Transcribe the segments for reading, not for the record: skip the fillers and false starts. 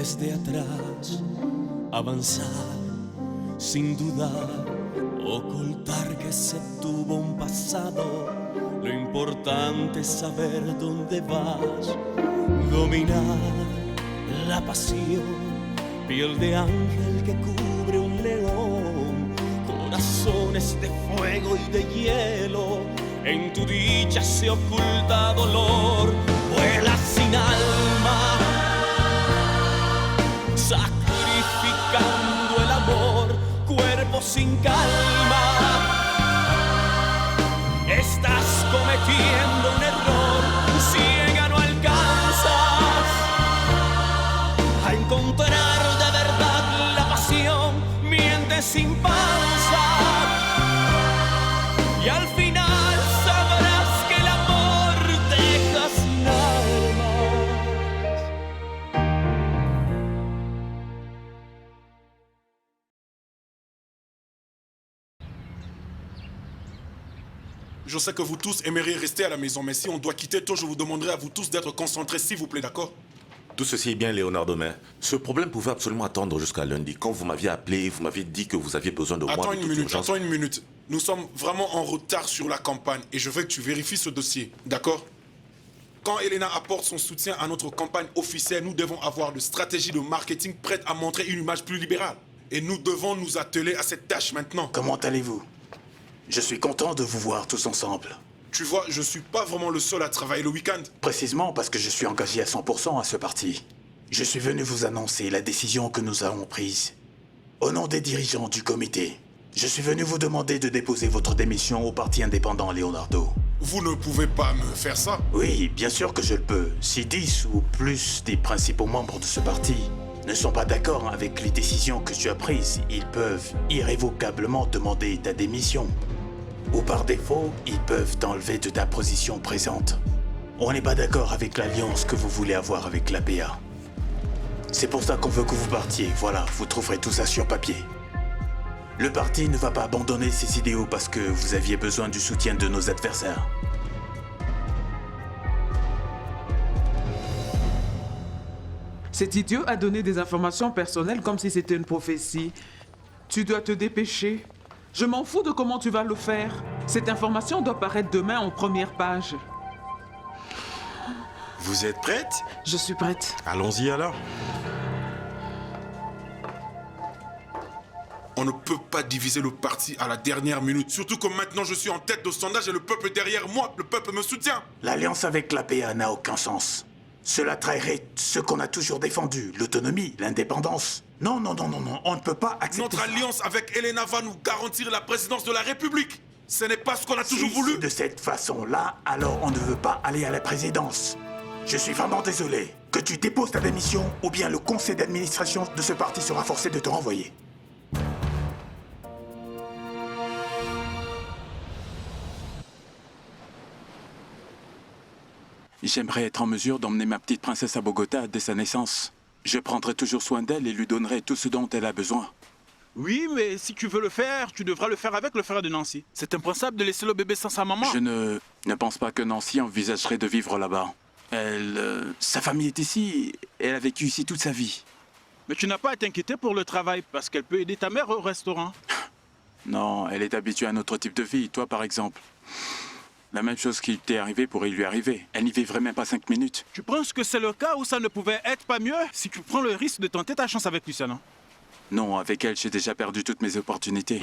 desde atrás, avanzar sin dudar, ocultar que se tuvo un pasado. Lo importante es saber dónde vas, dominar la pasión, piel de ángel que cubre un león, corazones de fuego y de hielo, en tu dicha se oculta dolor. Vuela sin alma, sacrificando el amor, cuerpo sin calma. Estás cometiendo un error, ciega no alcanzas a encontrar de verdad la pasión, mientes sin panza y al final sabrás que el amor deja sin almas. Je sais que vous tous aimeriez rester à la maison, mais si on doit quitter tôt, je vous demanderai à vous tous d'être concentrés, s'il vous plaît, d'accord? Tout ceci est bien, Leonardo, mais ce problème pouvait absolument attendre jusqu'à lundi. Quand vous m'aviez appelé, vous m'aviez dit que vous aviez besoin de moi. Attends une minute. Nous sommes vraiment en retard sur la campagne et je veux que tu vérifies ce dossier, d'accord? Quand Elena apporte son soutien à notre campagne officielle, nous devons avoir une stratégie de marketing prête à montrer une image plus libérale. Et nous devons nous atteler à cette tâche maintenant. Comment allez-vous? Je suis content de vous voir tous ensemble. Tu vois, je suis pas vraiment le seul à travailler le week-end. Précisément parce que je suis engagé à 100% à ce parti. Je suis venu vous annoncer la décision que nous avons prise. Au nom des dirigeants du comité, je suis venu vous demander de déposer votre démission au parti indépendant, Leonardo. Vous ne pouvez pas me faire ça. Oui, bien sûr que je le peux. Si 10 ou plus des principaux membres de ce parti ne sont pas d'accord avec les décisions que tu as prises, ils peuvent irrévocablement demander ta démission. Ou par défaut, ils peuvent t'enlever de ta position présente. On n'est pas d'accord avec l'alliance que vous voulez avoir avec l'APA. C'est pour ça qu'on veut que vous partiez. Voilà, vous trouverez tout ça sur papier. Le parti ne va pas abandonner ses idéaux parce que vous aviez besoin du soutien de nos adversaires. Cet idiot a donné des informations personnelles comme si c'était une prophétie. Tu dois te dépêcher. Je m'en fous de comment tu vas le faire. Cette information doit paraître demain en première page. Vous êtes prête? Je suis prête. Allons-y alors. On ne peut pas diviser le parti à la dernière minute. Surtout que maintenant je suis en tête de sondage et le peuple est derrière moi. Le peuple me soutient. L'alliance avec l'APA n'a aucun sens. Cela trahirait ce qu'on a toujours défendu, l'autonomie, l'indépendance. Non, on ne peut pas accepter Notre ça. alliance avec Elena va nous garantir la présidence de la République. Ce n'est pas ce qu'on a toujours voulu. Si c'est de cette façon-là, alors on ne veut pas aller à la présidence. Je suis vraiment désolé. Que tu déposes ta démission, ou bien le conseil d'administration de ce parti sera forcé de te renvoyer. J'aimerais être en mesure d'emmener ma petite princesse à Bogota dès sa naissance. Je prendrai toujours soin d'elle et lui donnerai tout ce dont elle a besoin. Oui, mais si tu veux le faire, tu devras le faire avec le frère de Nancy. C'est impensable de laisser le bébé sans sa maman. Je ne pense pas que Nancy envisagerait de vivre là-bas. Sa famille est ici, elle a vécu ici toute sa vie. Mais tu n'as pas à t'inquiéter pour le travail, parce qu'elle peut aider ta mère au restaurant. Non, elle est habituée à un autre type de vie, toi par exemple. La même chose qui t'est arrivé pourrait lui arriver. Elle n'y vivrait même pas 5 minutes. Tu penses que c'est le cas où ça ne pouvait être pas mieux si tu prends le risque de tenter ta chance avec Luciana? Non, avec elle, j'ai déjà perdu toutes mes opportunités.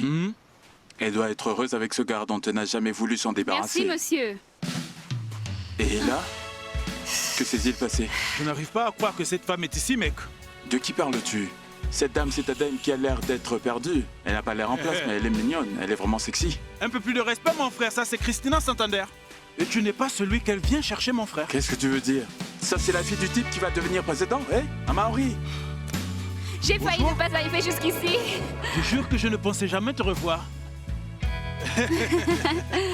Elle doit être heureuse avec ce gars dont elle n'a jamais voulu s'en débarrasser. Merci, monsieur. Et là, que s'est-il passé? Je n'arrive pas à croire que cette femme est ici, mec. De qui parles-tu? Cette dame citadine qui a l'air d'être perdue. Elle n'a pas l'air en place, mais elle est mignonne. Elle est vraiment sexy. Un peu plus de respect, mon frère. Ça, c'est Christina Santander. Et tu n'es pas celui qu'elle vient chercher, mon frère. Qu'est-ce que tu veux dire? Ça, c'est la fille du type qui va devenir président, hein? Amaury. J'ai failli ne pas arriver jusqu'ici. Je jure que je ne pensais jamais te revoir.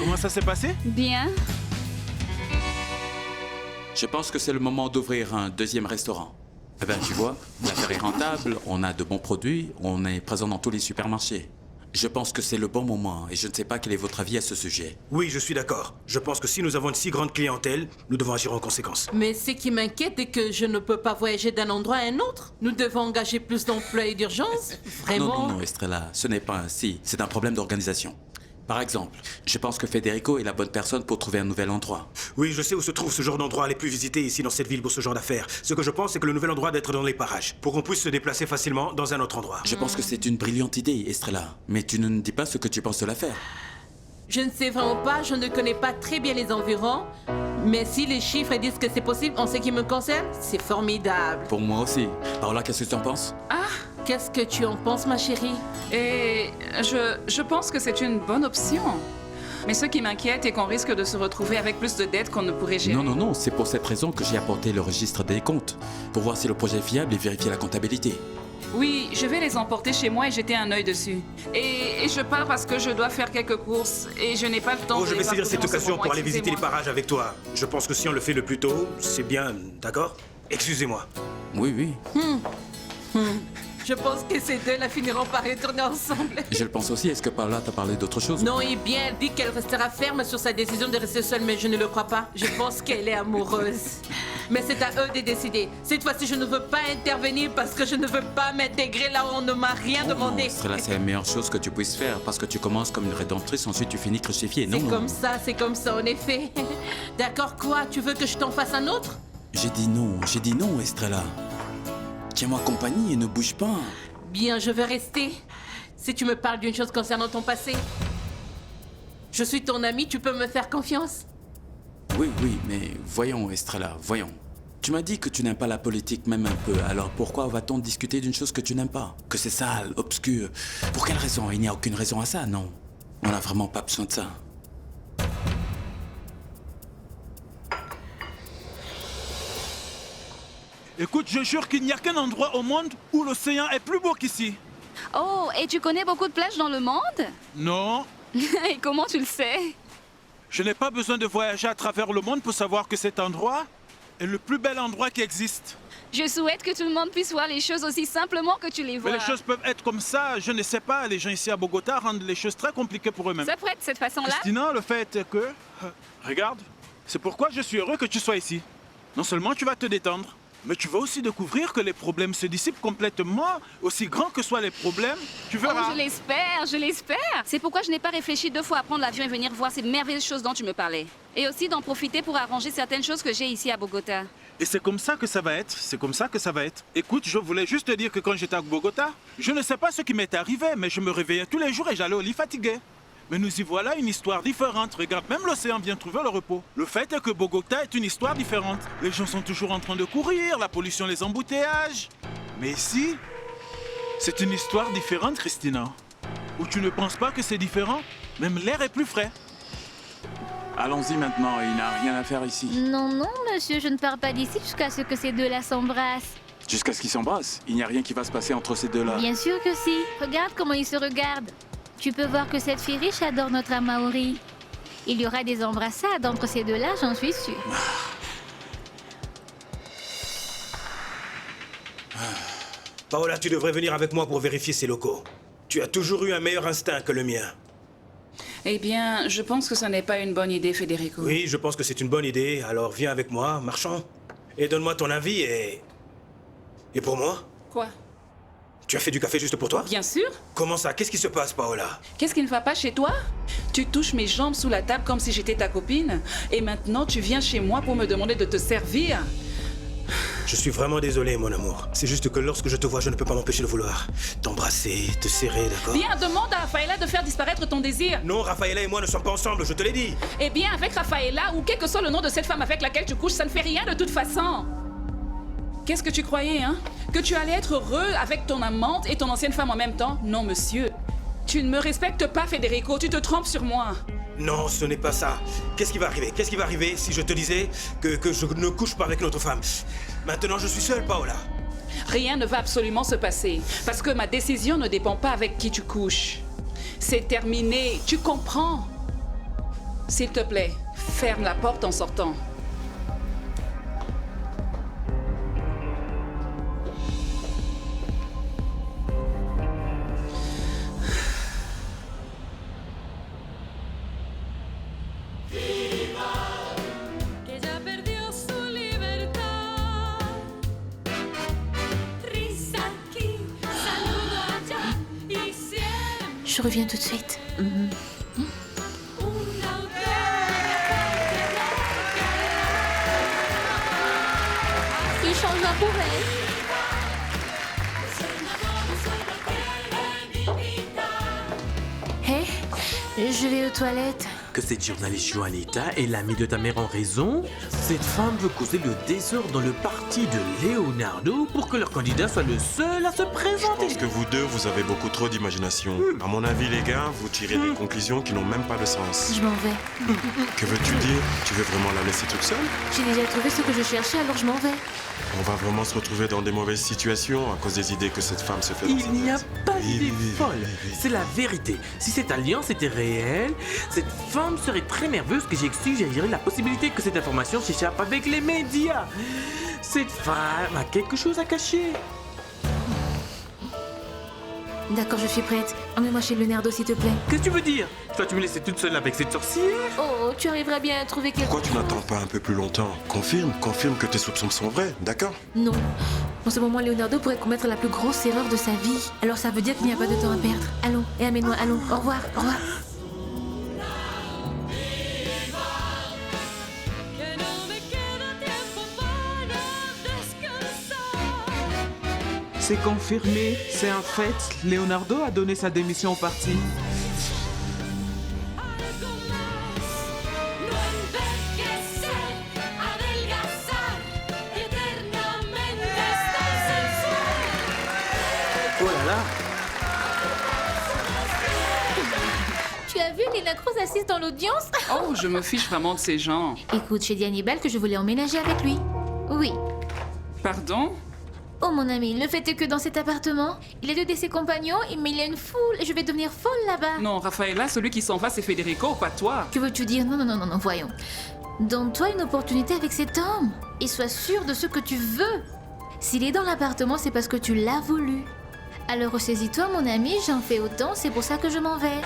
Comment ça s'est passé? Bien. Je pense que c'est le moment d'ouvrir un deuxième restaurant. Eh bien, tu vois, l'affaire est rentable, on a de bons produits, on est présent dans tous les supermarchés. Je pense que c'est le bon moment et je ne sais pas quel est votre avis à ce sujet. Oui, je suis d'accord. Je pense que si nous avons une si grande clientèle, nous devons agir en conséquence. Mais ce qui m'inquiète est que je ne peux pas voyager d'un endroit à un autre. Nous devons engager plus d'employés d'urgence. Vraiment. Non, Estrella, ce n'est pas ainsi. C'est un problème d'organisation. Par exemple, je pense que Federico est la bonne personne pour trouver un nouvel endroit. Oui, je sais où se trouve ce genre d'endroit les plus visités ici dans cette ville pour ce genre d'affaires. Ce que je pense, c'est que le nouvel endroit d'être dans les parages, pour qu'on puisse se déplacer facilement dans un autre endroit. Je pense que c'est une brillante idée, Estrella. Mais tu ne nous dis pas ce que tu penses de l'affaire. Je ne sais vraiment pas, je ne connais pas très bien les environs. Mais si les chiffres disent que c'est possible en ce qui me concerne, c'est formidable. Pour moi aussi. Paola, qu'est-ce que tu en penses? Qu'est-ce que tu en penses, ma chérie? Et je pense que c'est une bonne option. Mais ce qui m'inquiète est qu'on risque de se retrouver avec plus de dettes qu'on ne pourrait gérer. Non, c'est pour cette raison que j'ai apporté le registre des comptes. Pour voir si le projet est fiable et vérifier la comptabilité. Oui, je vais les emporter chez moi et jeter un œil dessus. Et je pars parce que je dois faire quelques courses et je n'ai pas le temps Oh, de je vais les saisir parcourir cette en ce occasion moment, pour aller visiter les excusez-moi. parages avec toi. Je pense que si on le fait le plus tôt, c'est bien, d'accord? Excusez-moi. Oui. Je pense que ces deux la finiront par retourner ensemble. Je le pense aussi. Est-ce que Paola t'a parlé d'autre chose? Non, et bien, elle dit qu'elle restera ferme sur sa décision de rester seule, mais je ne le crois pas. Je pense qu'elle est amoureuse. Mais c'est à eux de décider. Cette fois-ci, je ne veux pas intervenir parce que je ne veux pas m'intégrer là où on ne m'a rien demandé. Estrella, c'est la meilleure chose que tu puisses faire parce que tu commences comme une rédemptrice, ensuite tu finis crucifiée. Non, C'est comme ça, en effet. D'accord, quoi? Tu veux que je t'en fasse un autre? J'ai dit non, Estrella. Tiens-moi compagnie et ne bouge pas. Bien, je veux rester. Si tu me parles d'une chose concernant ton passé, je suis ton ami, tu peux me faire confiance? Oui, mais voyons, Estrella, voyons. Tu m'as dit que tu n'aimes pas la politique même un peu, alors pourquoi va-t-on discuter d'une chose que tu n'aimes pas? Que c'est sale, obscur. Pour quelle raison? Il n'y a aucune raison à ça, non. On n'a vraiment pas besoin de ça. Écoute, je jure qu'il n'y a qu'un endroit au monde où l'océan est plus beau qu'ici. Oh, et tu connais beaucoup de plages dans le monde? Non, Et comment tu le sais? je n'ai pas besoin de voyager à travers le monde pour savoir que cet endroit est le plus bel endroit qui existe. Je souhaite que tout le monde puisse voir les choses aussi simplement que tu les vois. Mais les choses peuvent être comme ça, je ne sais pas. Les gens ici à Bogota rendent les choses très compliquées pour eux-mêmes. Ça pourrait être de cette façon-là? Christina, le fait est que... regarde, c'est pourquoi je suis heureux que tu sois ici. Non seulement tu vas te détendre, mais tu vas aussi découvrir que les problèmes se dissipent complètement, aussi grands que soient les problèmes. Tu verras. Oh, je l'espère. C'est pourquoi je n'ai pas réfléchi 2 fois à prendre l'avion et venir voir ces merveilleuses choses dont tu me parlais. Et aussi d'en profiter pour arranger certaines choses que j'ai ici à Bogota. Et c'est comme ça que ça va être, c'est comme ça que ça va être. Écoute, je voulais juste te dire que quand j'étais à Bogota, je ne sais pas ce qui m'est arrivé, mais je me réveillais tous les jours et j'allais au lit fatigué. Mais nous y voilà une histoire différente. Regarde, même l'océan vient trouver le repos. Le fait est que Bogota est une histoire différente. Les gens sont toujours en train de courir, la pollution, les embouteillages. Mais ici, c'est une histoire différente, Christina. Ou tu ne penses pas que c'est différent? Même l'air est plus frais. Allons-y maintenant, il n'y a rien à faire ici. Non, monsieur, je ne pars pas d'ici jusqu'à ce que ces deux-là s'embrassent. Jusqu'à ce qu'ils s'embrassent, il n'y a rien qui va se passer entre ces deux-là. Bien sûr que si. Regarde comment ils se regardent. Tu peux voir que cette fille riche adore notre Maori. Il y aura des embrassades entre ces deux-là, j'en suis sûre. Paola, tu devrais venir avec moi pour vérifier ces locaux. Tu as toujours eu un meilleur instinct que le mien. Eh bien, je pense que ce n'est pas une bonne idée, Federico. Oui, je pense que c'est une bonne idée, alors viens avec moi, marchons. Et donne-moi ton avis et pour moi? Quoi? Tu as fait du café juste pour toi? Bien sûr. Comment ça? Qu'est-ce qui se passe, Paola? Qu'est-ce qui ne va pas chez toi? Tu touches mes jambes sous la table comme si j'étais ta copine. Et maintenant, tu viens chez moi pour me demander de te servir. Je suis vraiment désolé, mon amour. C'est juste que lorsque je te vois, je ne peux pas m'empêcher de vouloir t'embrasser, te serrer, d'accord? Bien, demande à Rafaela de faire disparaître ton désir. Non, Rafaela et moi ne sommes pas ensemble, je te l'ai dit. Eh bien, avec Rafaela, ou quel que soit le nom de cette femme avec laquelle tu couches, ça ne fait rien de toute façon. Qu'est-ce que tu croyais, hein? Que tu allais être heureux avec ton amante et ton ancienne femme en même temps? Non, monsieur. Tu ne me respectes pas, Federico. Tu te trompes sur moi. Non, ce n'est pas ça. Qu'est-ce qui va arriver? Qu'est-ce qui va arriver si je te disais que je ne couche pas avec une autre femme? Maintenant, je suis seul, Paola. Rien ne va absolument se passer. Parce que ma décision ne dépend pas avec qui tu couches. C'est terminé. Tu comprends? S'il te plaît, ferme la porte en sortant. Je reviens tout de suite. Il changera pour elle. Hé, je vais aux toilettes. Que cette journaliste Juanita est l'amie de ta mère en raison? Cette femme veut causer le désordre dans le parti de Leonardo pour que leur candidat soit le seul à se présenter. Je pense que vous deux, vous avez beaucoup trop d'imagination. À mon avis, les gars, vous tirez des conclusions qui n'ont même pas de sens. Je m'en vais. Que veux-tu dire? Tu veux vraiment la laisser toute seule? J'ai déjà trouvé ce que je cherchais, alors je m'en vais. On va vraiment se retrouver dans des mauvaises situations à cause des idées que cette femme se fait. Il n'y a pas d'idée folle. C'est la vérité. Si cette alliance était réelle, cette femme serait très nerveuse que j'exagérerais la possibilité que cette information s'échappe avec les médias. Cette femme a quelque chose à cacher. D'accord, je suis prête. Emmène-moi chez Leonardo, s'il te plaît. Qu'est-ce que tu veux dire? Toi, tu me laisser toute seule avec cette sorcière? Oh, tu arriveras bien à trouver quelque Pourquoi tu n'attends pas un peu plus longtemps? Confirme que tes soupçons sont vrais, d'accord? Non. En ce moment, Leonardo pourrait commettre la plus grosse erreur de sa vie. Alors ça veut dire qu'il n'y a pas de temps à perdre. Allons, et amène-moi, allons. Au revoir, au revoir. C'est confirmé, c'est un fait. Leonardo a donné sa démission au parti. Oh là là! Tu as vu Lena Cruz assise dans l'audience? Oh, je me fiche vraiment de ces gens. Écoute, j'ai dit à Hannibal que je voulais emménager avec lui. Oui. Pardon? Oh mon ami, le fait est que dans cet appartement, il a deux de ses compagnons, mais il y a une foule et je vais devenir folle là-bas. Non, Rafaela, celui qui s'en va, c'est Federico, pas toi. Que veux-tu dire? Non, voyons. Donne-toi une opportunité avec cet homme et sois sûr de ce que tu veux. S'il est dans l'appartement, c'est parce que tu l'as voulu. Alors ressaisis-toi mon ami, j'en fais autant, c'est pour ça que je m'en vais.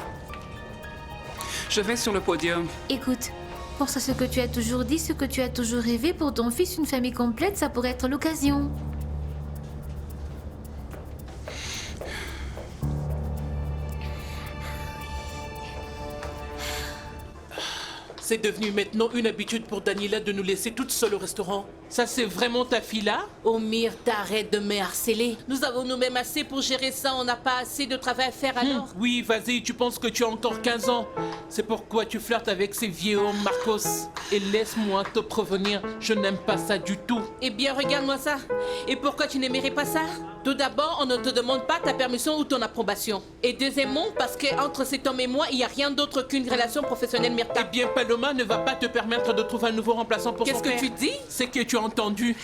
Je vais sur le podium. Écoute, pense à ce que tu as toujours dit, ce que tu as toujours rêvé pour ton fils, une famille complète, ça pourrait être l'occasion. C'est devenu maintenant une habitude pour Daniela de nous laisser toutes seules au restaurant. Ça, c'est vraiment ta fille là? Omir, t'arrêtes de me harceler. Nous avons nous-mêmes assez pour gérer ça, on n'a pas assez de travail à faire alors. Oui, vas-y, tu penses que tu as encore 15 ans. C'est pourquoi tu flirtes avec ces vieux hommes, Marcos. Et laisse-moi te prévenir, je n'aime pas ça du tout. Eh bien, regarde-moi ça. Et pourquoi tu n'aimerais pas ça? Tout d'abord, on ne te demande pas ta permission ou ton approbation. Et deuxièmement, parce qu'entre cet homme et moi, il n'y a rien d'autre qu'une relation professionnelle, Myrta. Eh bien, Paloma ne va pas te permettre de trouver un nouveau remplaçant pour son Qu'est-ce père. que tu dis? C'est que tu as entendu.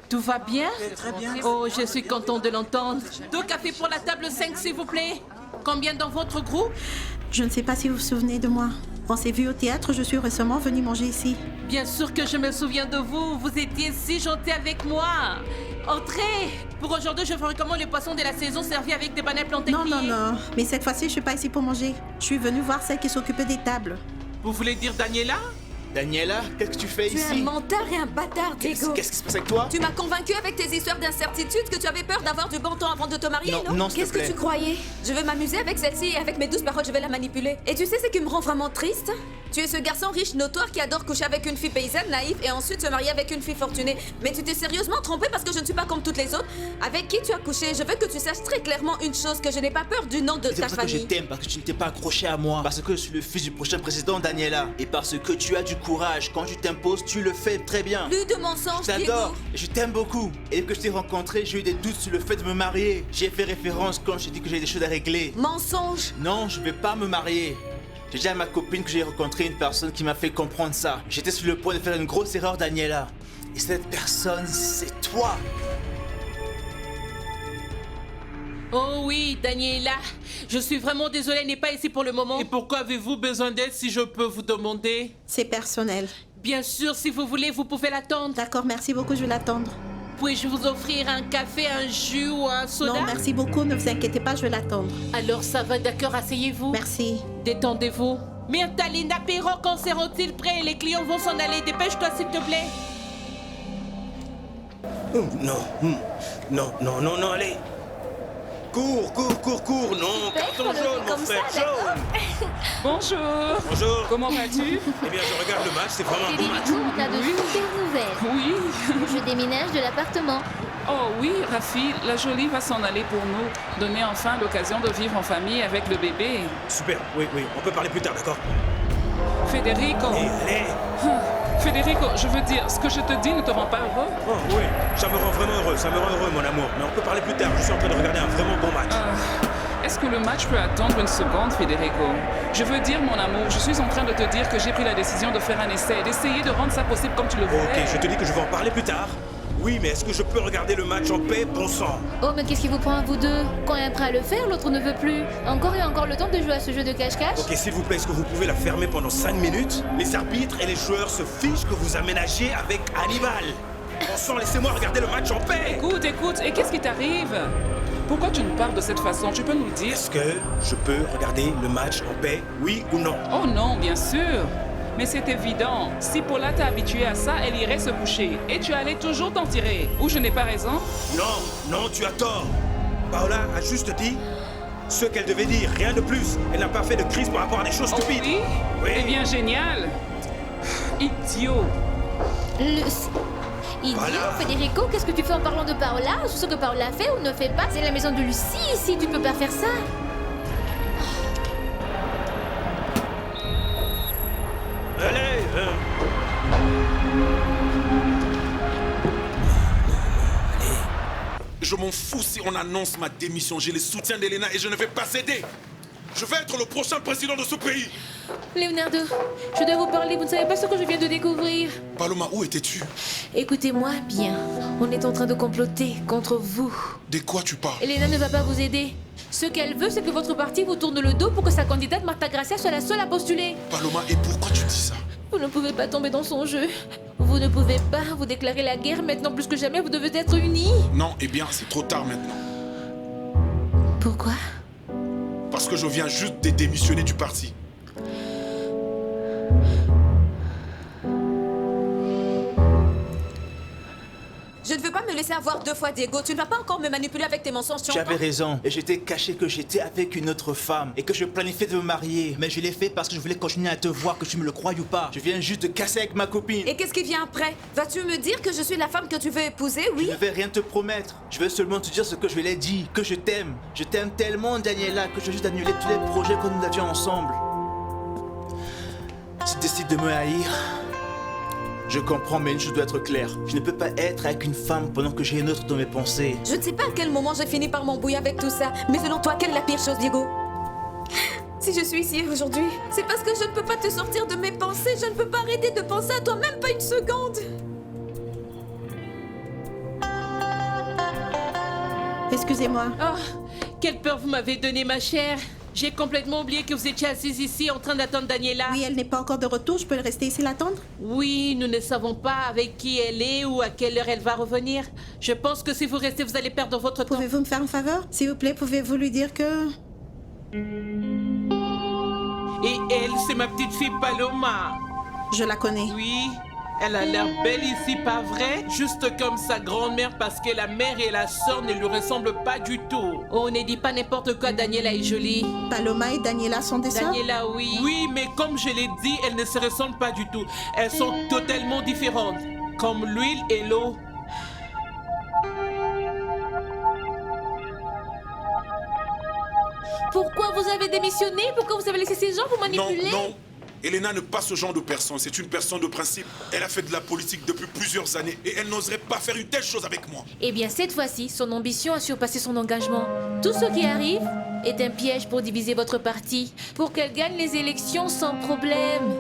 Tout va bien? Très bien. Oh, je suis content de l'entendre. 2 cafés pour la table 5, s'il vous plaît. Combien dans votre groupe? Je ne sais pas si vous vous souvenez de moi. On s'est vu au théâtre, je suis récemment venue manger ici. Bien sûr que je me souviens de vous. Vous étiez si gentil avec moi. Entrez. Pour aujourd'hui, je ferai comment les poissons de la saison servis avec des bananes plantées. Non. Mais cette fois-ci, je suis pas ici pour manger. Je suis venue voir celle qui s'occupait des tables. Vous voulez dire Daniela? Daniela, qu'est-ce que tu fais Tu es un menteur et un bâtard, Diego. Qu'est-ce qui se passe avec toi? Tu m'as convaincu avec tes histoires d'incertitude que tu avais peur d'avoir du bon temps avant de te marier, non? Non, s'il te Qu'est-ce que plaît. tu croyais? Je vais m'amuser avec celle-ci et avec mes douces paroles, je vais la manipuler. Et tu sais ce qui me rend vraiment triste? Tu es ce garçon riche notoire qui adore coucher avec une fille paysanne naïve et ensuite se marier avec une fille fortunée. Mais tu t'es sérieusement trompé parce que je ne suis pas comme toutes les autres. Avec qui tu as couché? Je veux que tu saches très clairement une chose, que je n'ai pas peur du nom de C'est ta pour ça que je famille. t'aime, parce que tu ne t'es pas accroché à moi. Parce que je suis le fils du prochain président, Daniela. Et parce que tu as du courage. Quand tu t'imposes, tu le fais très bien. Plus de mensonges, Je t'adore Diego. et je t'aime beaucoup. Et dès que je t'ai rencontré, j'ai eu des doutes sur le fait de me marier. J'ai fait référence quand j'ai dit que j'avais des choses à régler. Mensonge. Non, je vais pas me marier. J'ai dit à ma copine que j'ai rencontré une personne qui m'a fait comprendre ça. J'étais sur le point de faire une grosse erreur, Daniela. Et cette personne, c'est toi. Oh oui, Daniela. Je suis vraiment désolée, elle n'est pas ici pour le moment. Et pourquoi avez-vous besoin d'aide si je peux vous demander? C'est personnel. Bien sûr, si vous voulez, vous pouvez l'attendre. D'accord, merci beaucoup, je vais l'attendre. Puis-je vous offrir un café, un jus ou un soda? Non, merci beaucoup, ne vous inquiétez pas, je vais l'attendre. Alors ça va, d'accord, asseyez-vous. Merci. Détendez-vous. Myrta, Linda, Perro, quand seront-ils prêts? Les clients vont s'en aller. Dépêche-toi, s'il te plaît. Non, allez. Cours, cours, cours, cours. Non, carton jaune, mon frère, jaune. Bonjour. Bonjour. Comment vas-tu? Eh bien, je regarde le match, c'est vraiment un bon match. Federico, on a de super nouvelles. Oui. Je déménage de l'appartement. Oh oui, Rafi, la jolie va s'en aller pour nous. Donner enfin l'occasion de vivre en famille avec le bébé. Super, oui, oui, on peut parler plus tard, d'accord? Federico. Allez. Federico, je veux dire, ce que je te dis ne te rend pas heureux? Oh oui, ça me rend vraiment heureux, ça me rend heureux, mon amour. Mais on peut parler plus tard, je suis en train de regarder un vraiment bon match. Est-ce que le match peut attendre une seconde, Federico? Je veux dire, mon amour, je suis en train de te dire que j'ai pris la décision de faire un essai, d'essayer de rendre ça possible comme tu le voulais. Ok, je te dis que je vais en parler plus tard. Oui, mais est-ce que je peux regarder le match en paix, bon sang? Oh, mais qu'est-ce qui vous prend à vous deux? Quand un est prêt à le faire, l'autre ne veut plus. Encore et encore le temps de jouer à ce jeu de cache-cache? Ok, s'il vous plaît, est-ce que vous pouvez la fermer pendant 5 minutes? Les arbitres et les joueurs se fichent que vous aménagez avec Hannibal. Bon sang, laissez-moi regarder le match en paix. Écoute, écoute, et qu'est-ce qui t'arrive? Pourquoi tu nous parles de cette façon? Tu peux nous le dire? Est-ce que je peux regarder le match en paix, oui ou non? Oh non, bien sûr. Mais c'est évident. Si Paula t'a habitué à ça, elle irait se coucher. Et tu allais toujours t'en tirer. Ou je n'ai pas raison? Non, non, tu as tort. Paola a juste dit ce qu'elle devait dire, rien de plus. Elle n'a pas fait de crise par rapport à des choses stupides. Oui? Oui. Eh bien, génial. Idiot. Idiot, Voilà. Federico, qu'est-ce que tu fais en parlant de Paola? Ce que Paola fait ou ne fait pas, c'est la maison de Lucie ici, tu peux pas faire ça. Allez, Je m'en fous si on annonce ma démission. J'ai le soutien d'Elena et je ne vais pas céder. Je vais être le prochain président de ce pays. Leonardo, je dois vous parler, vous ne savez pas ce que je viens de découvrir. Paloma, où étais-tu? Écoutez-moi bien, on est en train de comploter contre vous. De quoi tu parles? Elena ne va pas vous aider. Ce qu'elle veut, c'est que votre parti vous tourne le dos pour que sa candidate Marta Gracia soit la seule à postuler. Paloma, et pourquoi tu dis ça? Vous ne pouvez pas tomber dans son jeu. Vous ne pouvez pas vous déclarer la guerre. Maintenant, plus que jamais, vous devez être unis. Non, eh bien, c'est trop tard maintenant. Pourquoi? Parce que je viens juste de démissionner du parti. Je ne veux pas me laisser avoir 2 fois, Diego. Tu ne vas pas encore me manipuler avec tes mensonges. Tu avais raison. Et j'étais caché que j'étais avec une autre femme et que je planifiais de me marier. Mais je l'ai fait parce que je voulais continuer à te voir, que tu me le crois ou pas. Je viens juste de casser avec ma copine. Et qu'est-ce qui vient après? Vas-tu me dire que je suis la femme que tu veux épouser, oui? Je ne vais rien te promettre. Je vais seulement te dire ce que je lui ai dit, que je t'aime. Je t'aime tellement, Daniela, que je vais juste annuler tous les projets que nous avions ensemble. Si tu décides de me haïr, je comprends, mais une chose doit être claire. Je ne peux pas être avec une femme pendant que j'ai une autre dans mes pensées. Je ne sais pas à quel moment j'ai fini par m'embrouiller avec tout ça, mais selon toi, quelle est la pire chose, Diego? Si je suis ici aujourd'hui, c'est parce que je ne peux pas te sortir de mes pensées. Je ne peux pas arrêter de penser à toi, même pas une seconde. Excusez-moi. Oh, quelle peur vous m'avez donnée, ma chère. J'ai complètement oublié que vous étiez assise ici en train d'attendre Daniela. Oui, elle n'est pas encore de retour. Je peux rester ici l'attendre? Oui, nous ne savons pas avec qui elle est ou à quelle heure elle va revenir. Je pense que si vous restez, vous allez perdre votre temps. Pouvez-vous me faire un faveur? S'il vous plaît, pouvez-vous lui dire que... Et elle, c'est ma petite fille Paloma. Je la connais. Oui, elle a l'air belle ici, pas vrai? Juste comme sa grand-mère parce que la mère et la sœur ne lui ressemblent pas du tout. On ne dit pas n'importe quoi, Daniela est jolie. Paloma et Daniela sont des sœurs? Daniela, oui. Oui, mais comme je l'ai dit, elles ne se ressemblent pas du tout. Elles sont totalement différentes. Comme l'huile et l'eau. Pourquoi vous avez démissionné? Pourquoi vous avez laissé ces gens vous manipuler? Non, non. Elena n'est pas ce genre de personne. C'est une personne de principe. Elle a fait de la politique depuis plusieurs années et elle n'oserait pas faire une telle chose avec moi. Eh bien, cette fois-ci, son ambition a surpassé son engagement. Tout ce qui arrive est un piège pour diviser votre parti, pour qu'elle gagne les élections sans problème.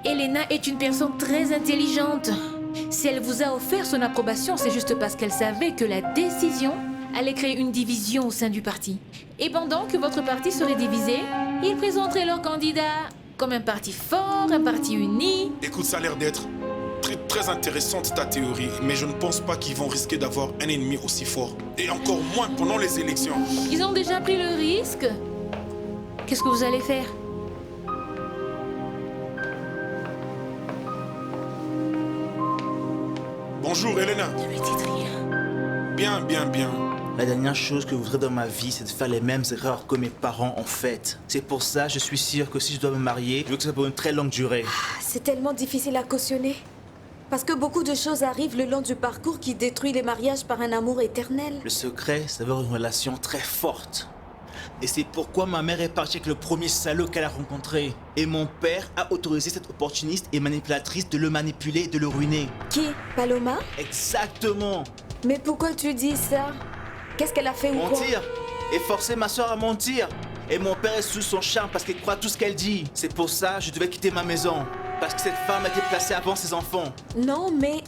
Elena est une personne très intelligente. Si elle vous a offert son approbation, c'est juste parce qu'elle savait que la décision allait créer une division au sein du parti. Et pendant que votre parti serait divisé, ils présenteraient leur candidat comme un parti fort, un parti uni. Écoute, ça a l'air d'être très intéressante ta théorie, mais je ne pense pas qu'ils vont risquer d'avoir un ennemi aussi fort. Et encore moins pendant les élections. Ils ont déjà pris le risque. Qu'est-ce que vous allez faire? Bonjour, Elena. Ne lui dites rien. Bien, bien, bien. La dernière chose que je voudrais dans ma vie, c'est de faire les mêmes erreurs que mes parents ont faites. C'est pour ça, je suis sûr que si je dois me marier, je veux que ce soit pour une très longue durée. C'est tellement difficile à cautionner. Parce que beaucoup de choses arrivent le long du parcours qui détruit les mariages par un amour éternel. Le secret, c'est d'avoir une relation très forte. Et c'est pourquoi ma mère est partie avec le premier salaud qu'elle a rencontré. Et mon père a autorisé cette opportuniste et manipulatrice de le manipuler et de le ruiner. Qui? Paloma? Exactement. Mais pourquoi tu dis ça? Qu'est-ce qu'elle a fait ou quoi? Mentir. Et forcer ma soeur à mentir. Et mon père est sous son charme parce qu'il croit tout ce qu'elle dit. C'est pour ça que je devais quitter ma maison. Parce que cette femme a été placée avant ses enfants. Non, mais...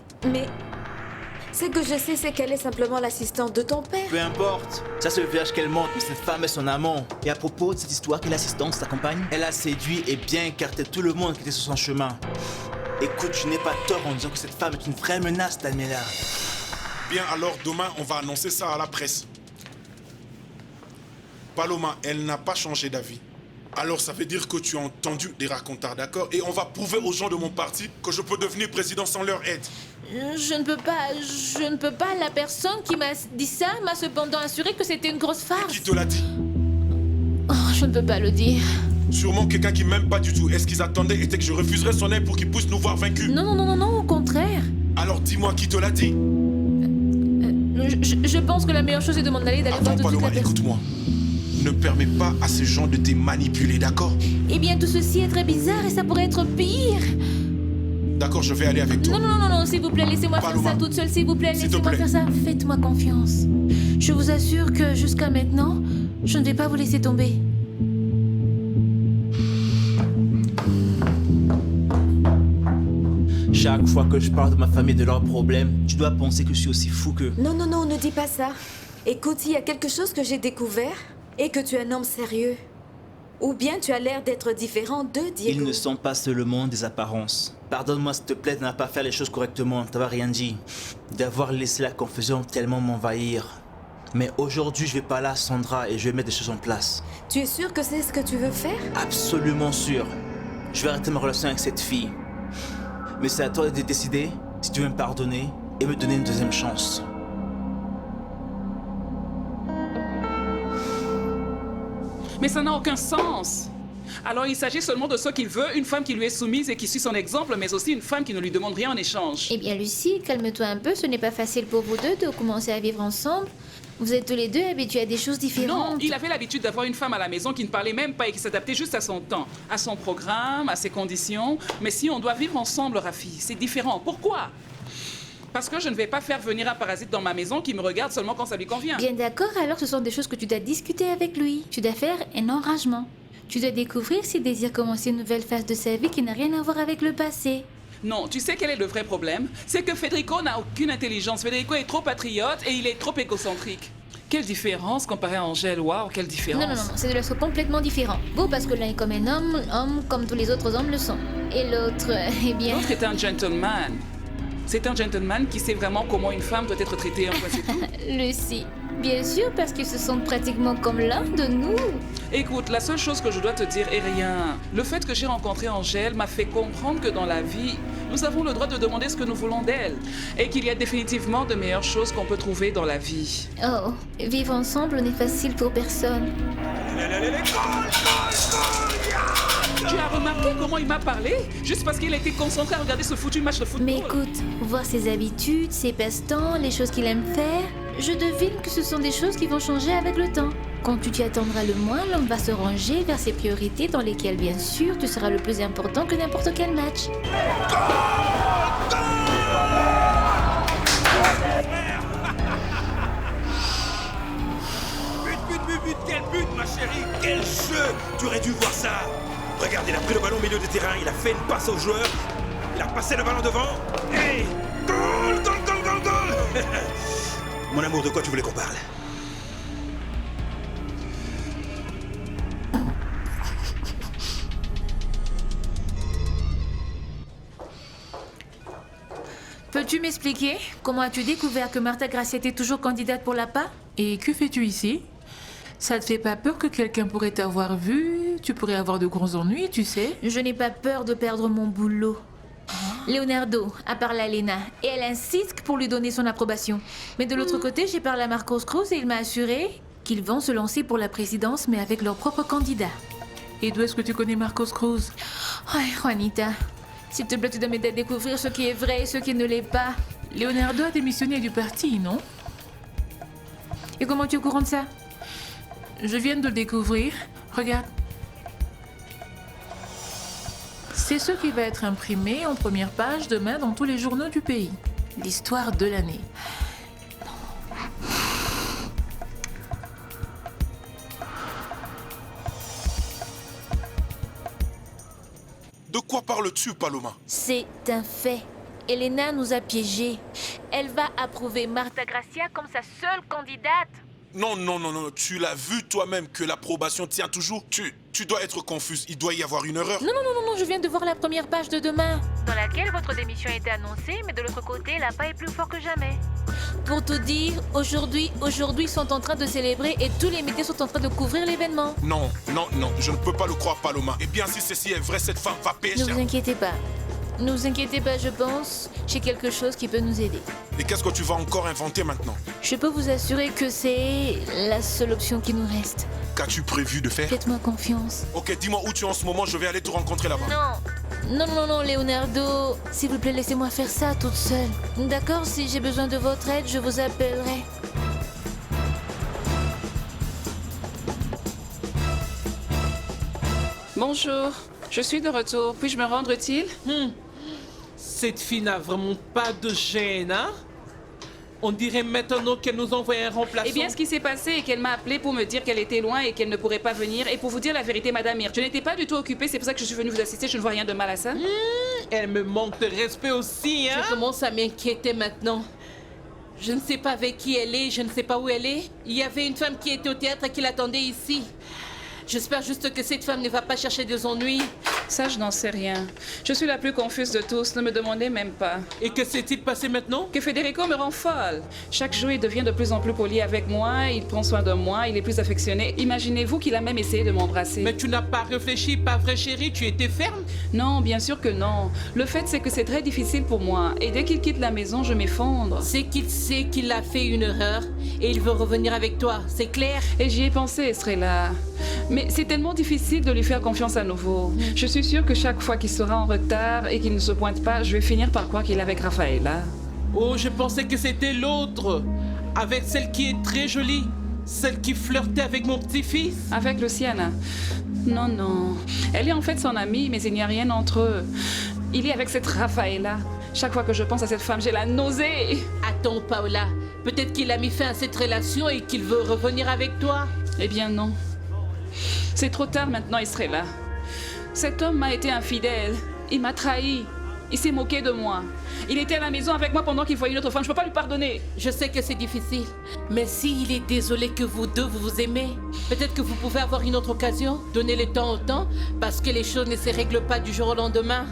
Ce que je sais, c'est qu'elle est simplement l'assistante de ton père. Peu importe. Ça, c'est le village qu'elle monte, mais cette femme est son amant. Et à propos de cette histoire, quelle assistante, sa compagne? Elle a séduit et bien écarté tout le monde qui était sur son chemin. Écoute, je n'ai pas tort en disant que cette femme est une vraie menace, Daniela. Bien, alors demain, on va annoncer ça à la presse. Paloma, elle n'a pas changé d'avis. Alors ça veut dire que tu as entendu des racontars, d'accord? Et on va prouver aux gens de mon parti que je peux devenir président sans leur aide. Je ne peux pas. La personne qui m'a dit ça m'a cependant assuré que c'était une grosse farce. Qui te l'a dit? Oh, je ne peux pas le dire. Sûrement quelqu'un qui m'aime pas du tout. Est-ce qu'ils attendaient était que je refuserais son aide pour qu'ils puissent nous voir vaincus? Non, au contraire. Alors dis-moi qui te l'a dit? Je pense que la meilleure chose est de m'en aller d'aller voir tout de suite la personne. Écoute-moi. Ne permets pas à ces gens de te manipuler, d'accord? Eh bien, tout ceci est très bizarre et ça pourrait être pire. D'accord, je vais aller avec toi. Non, s'il vous plaît, laissez-moi faire ça toute seule, s'il vous plaît, laissez-moi faire ça. Faites-moi confiance. Je vous assure que jusqu'à maintenant, je ne vais pas vous laisser tomber. Chaque fois que je parle de ma famille et de leurs problèmes, tu dois penser que je suis aussi fou qu'eux. Non, ne dis pas ça. Écoute, il y a quelque chose que j'ai découvert et que tu es un homme sérieux. Ou bien tu as l'air d'être différent d'eux, Diego. Ils ne sont pas seulement des apparences. Pardonne-moi s'il te plaît de ne pas faire les choses correctement, t'avais rien dit. D'avoir laissé la confusion tellement m'envahir. Mais aujourd'hui, je vais parler à Sandra et je vais mettre des choses en place. Tu es sûr que c'est ce que tu veux faire? Absolument sûr. Je vais arrêter ma relation avec cette fille. Mais c'est à toi de décider si tu veux me pardonner et me donner une deuxième chance. Mais ça n'a aucun sens. Alors il s'agit seulement de ce qu'il veut, une femme qui lui est soumise et qui suit son exemple, mais aussi une femme qui ne lui demande rien en échange. Eh bien, Lucie, calme-toi un peu, ce n'est pas facile pour vous deux de commencer à vivre ensemble. Vous êtes tous les deux habitués à des choses différentes. Non, il avait l'habitude d'avoir une femme à la maison qui ne parlait même pas et qui s'adaptait juste à son temps, à son programme, à ses conditions. Mais si on doit vivre ensemble, Rafi, c'est différent. Pourquoi? Parce que je ne vais pas faire venir un parasite dans ma maison qui me regarde seulement quand ça lui convient. Bien d'accord, alors ce sont des choses que tu dois discuter avec lui. Tu dois faire un enragement. Tu dois découvrir s'il désire commencer une nouvelle phase de sa vie qui n'a rien à voir avec le passé. Non, tu sais quel est le vrai problème? C'est que Federico n'a aucune intelligence. Federico est trop patriote et il est trop égocentrique. Quelle différence comparé à Angèle, waouh, quelle différence. Non, c'est de la sorte complètement différent. Vous, parce que l'un est comme un homme comme tous les autres hommes le sont. Et l'autre, eh bien... L'autre est un gentleman. C'est un gentleman qui sait vraiment comment une femme doit être traitée, en fait, c'est tout. Lucie, bien sûr, parce qu'ils se sentent pratiquement comme l'un de nous. Écoute, la seule chose que je dois te dire est rien. Le fait que j'ai rencontré Angèle m'a fait comprendre que dans la vie, nous avons le droit de demander ce que nous voulons d'elle. Et qu'il y a définitivement de meilleures choses qu'on peut trouver dans la vie. Oh, vivre ensemble n'est facile pour personne. Tu as remarqué comment il m'a parlé? Juste parce qu'il était concentré à regarder ce foutu match de football. Mais écoute, voir ses habitudes, ses passe-temps, les choses qu'il aime faire, je devine que ce sont des choses qui vont changer avec le temps. Quand tu t'y attendras le moins, l'homme va se ranger vers ses priorités dans lesquelles, bien sûr, tu seras le plus important que n'importe quel match. But, quel but, ma chérie! Quel jeu! Tu aurais dû voir ça! Regarde, il a pris le ballon au milieu du terrain, il a fait une passe au joueur, il a passé le ballon devant, et... Goal! Mon amour, de quoi tu voulais qu'on parle? Peux-tu m'expliquer? Comment as-tu découvert que Martha Gracia était toujours candidate pour l'APA? Et que fais-tu ici? Ça te fait pas peur que quelqu'un pourrait t'avoir vu? Tu pourrais avoir de gros ennuis, tu sais? Je n'ai pas peur de perdre mon boulot. Leonardo a parlé à Lena et elle insiste pour lui donner son approbation. Mais de l'autre côté, j'ai parlé à Marcos Cruz et il m'a assuré qu'ils vont se lancer pour la présidence, mais avec leur propre candidat. Et d'où est-ce que tu connais Marcos Cruz? Oh, Juanita, s'il te plaît, tu dois m'aider à découvrir ce qui est vrai et ce qui ne l'est pas. Leonardo a démissionné du parti, non? Et comment tu es au courant de ça? Je viens de le découvrir. Regarde. C'est ce qui va être imprimé en première page demain dans tous les journaux du pays. L'histoire de l'année. De quoi parles-tu, Paloma? C'est un fait. Elena nous a piégés. Elle va approuver Marta Gracia comme sa seule candidate. Non, non, non, non, tu l'as vu toi-même que l'approbation tient toujours. Tu dois être confuse, il doit y avoir une erreur. Non, non, non, non, je viens de voir la première page de demain, dans laquelle votre démission était annoncée, mais de l'autre côté, la paix est plus fort que jamais. Pour tout dire, aujourd'hui, ils sont en train de célébrer et tous les médias sont en train de couvrir l'événement. Non, non, non, je ne peux pas le croire, Paloma. Eh bien, si ceci est vrai, cette femme va payer Ne cher. vous inquiétez pas. Ne vous inquiétez pas, je pense. J'ai quelque chose qui peut nous aider. Et qu'est-ce que tu vas encore inventer maintenant? Je peux vous assurer que c'est la seule option qui nous reste. Qu'as-tu prévu de faire? Faites-moi confiance. Ok, dis-moi où tu es en ce moment, je vais aller te rencontrer là-bas. Non. Non, non, non, Leonardo. S'il vous plaît, laissez-moi faire ça toute seule. D'accord, si j'ai besoin de votre aide, je vous appellerai. Bonjour, je suis de retour. Puis-je me rendre utile? Cette fille n'a vraiment pas de gêne, hein? On dirait maintenant qu'elle nous envoie un remplaçant. Eh bien, ce qui s'est passé est qu'elle m'a appelé pour me dire qu'elle était loin et qu'elle ne pourrait pas venir. Et pour vous dire la vérité, Madame Mir, je n'étais pas du tout occupée, c'est pour ça que je suis venue vous assister, je ne vois rien de mal à ça. Elle me manque de respect aussi, hein? Je commence à m'inquiéter maintenant. Je ne sais pas avec qui elle est, je ne sais pas où elle est. Il y avait une femme qui était au théâtre et qui l'attendait ici. J'espère juste que cette femme ne va pas chercher des ennuis. Ça, je n'en sais rien. Je suis la plus confuse de tous, ne me demandez même pas. Et que s'est-il passé maintenant? Que Federico me rend folle. Chaque jour, il devient de plus en plus poli avec moi, il prend soin de moi, il est plus affectionné. Imaginez-vous qu'il a même essayé de m'embrasser. Mais tu n'as pas réfléchi, pas vrai chérie, tu étais ferme? Non, bien sûr que non. Le fait, c'est que c'est très difficile pour moi. Et dès qu'il quitte la maison, je m'effondre. C'est qu'il sait qu'il a fait une erreur et il veut revenir avec toi, c'est clair? Et j'y ai pensé, Estrella. Mais c'est tellement difficile de lui faire confiance à nouveau. Je suis sûre que chaque fois qu'il sera en retard et qu'il ne se pointe pas, je vais finir par croire qu'il est avec Rafaela. Oh, je pensais que c'était l'autre. Avec celle qui est très jolie. Celle qui flirtait avec mon petit-fils. Avec Luciana. Non, non. Elle est en fait son amie, mais il n'y a rien entre eux. Il est avec cette Rafaela. Chaque fois que je pense à cette femme, j'ai la nausée. Attends, Paola. Peut-être qu'il a mis fin à cette relation et qu'il veut revenir avec toi. Eh bien, non. C'est trop tard maintenant, Estrella. Cet homme m'a été infidèle. Il m'a trahi. Il s'est moqué de moi. Il était à la maison avec moi pendant qu'il voyait une autre femme. Je ne peux pas lui pardonner. Je sais que c'est difficile. Mais s'il est désolé que vous deux, vous vous aimez, peut-être que vous pouvez avoir une autre occasion. Donnez le temps au temps, parce que les choses ne se règlent pas du jour au lendemain.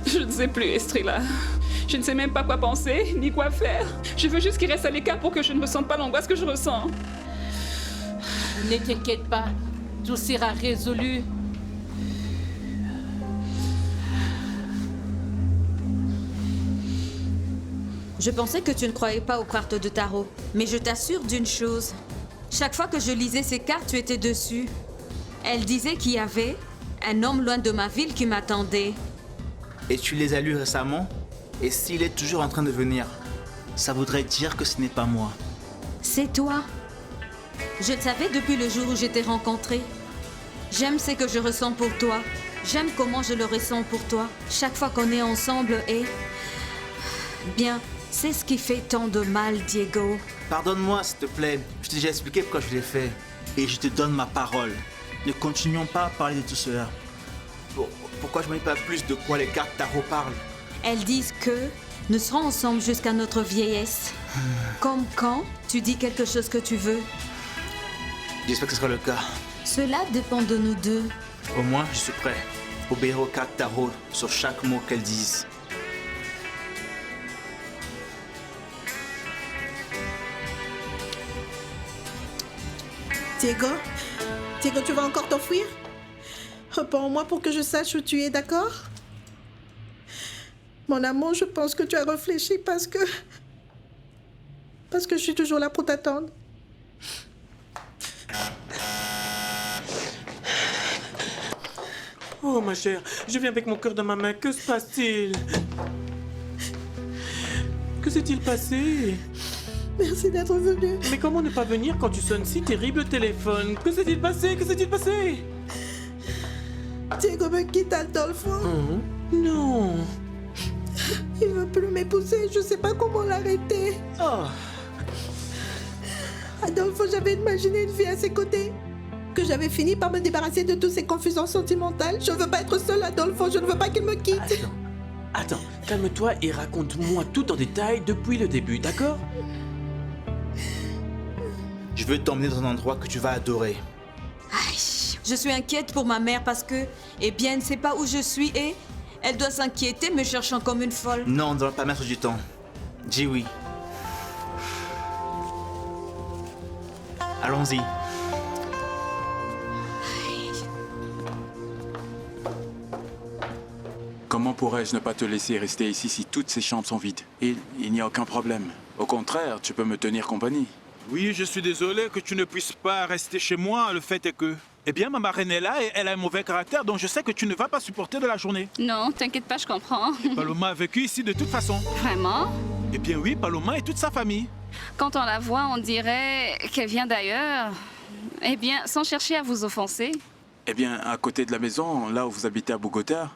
Je ne sais plus, Estrella. Je ne sais même pas quoi penser, ni quoi faire. Je veux juste qu'il reste à l'écart pour que je ne me sente pas l'angoisse que je ressens. Ne t'inquiète pas. Tout sera résolu. Je pensais que tu ne croyais pas aux cartes de tarot. Mais je t'assure d'une chose. Chaque fois que je lisais ces cartes, tu étais dessus. Elle disait qu'il y avait un homme loin de ma ville qui m'attendait. Et tu les as lus récemment? Et s'il est toujours en train de venir, ça voudrait dire que ce n'est pas moi. C'est toi. Je le savais depuis le jour où je t'ai rencontré. J'aime ce que je ressens pour toi. J'aime comment je le ressens pour toi. Chaque fois qu'on est ensemble et... Bien, c'est ce qui fait tant de mal, Diego. Pardonne-moi, s'il te plaît. Je t'ai déjà expliqué pourquoi je l'ai fait. Et je te donne ma parole. Ne continuons pas à parler de tout cela. Pourquoi je ne me dis pas plus de quoi les cartes tarot parlent? Elles disent que nous serons ensemble jusqu'à notre vieillesse. Comme quand tu dis quelque chose que tu veux. J'espère que ce sera le cas. Cela dépend de nous deux. Au moins, je suis prêt. Obéir aux cartes tarot sur chaque mot qu'elles disent. Diego, tu vas encore t'enfuir? Réponds-moi pour que je sache où tu es, d'accord? Mon amour, je pense que tu as réfléchi parce que je suis toujours là pour t'attendre. Oh ma chère, je viens avec mon cœur dans ma main. Que se passe-t-il? Que s'est-il passé? Merci d'être venu. Mais comment ne pas venir quand tu sonnes si terrible le téléphone? Que s'est-il passé? Que s'est-il passé? Diego me quitte, Adolfo. Non. Il veut plus m'épouser, je sais pas comment l'arrêter. Oh. Adolfo, j'avais imaginé une vie à ses côtés. Que j'avais fini par me débarrasser de toutes ces confusions sentimentales. Je veux pas être seule, Adolfo, je ne veux pas qu'il me quitte. Attends, calme-toi et raconte-moi tout en détail depuis le début, d'accord? Je veux t'emmener dans un endroit que tu vas adorer. Je suis inquiète pour ma mère parce que, eh bien, elle ne sait pas où je suis et elle doit s'inquiéter me cherchant comme une folle. Non, on ne doit pas mettre du temps. Dis oui. Allons-y. Comment pourrais-je ne pas te laisser rester ici si toutes ces chambres sont vides? Il n'y a aucun problème. Au contraire, tu peux me tenir compagnie. Oui, je suis désolé que tu ne puisses pas rester chez moi. Le fait est que... Eh bien, ma marraine est là et elle a un mauvais caractère, donc je sais que tu ne vas pas supporter de la journée. Non, t'inquiète pas, je comprends. Paloma a vécu ici de toute façon. Vraiment? Eh bien oui, Paloma et toute sa famille. Quand on la voit, on dirait qu'elle vient d'ailleurs. Eh bien, sans chercher à vous offenser. Eh bien, à côté de la maison, là où vous habitez à Bogota,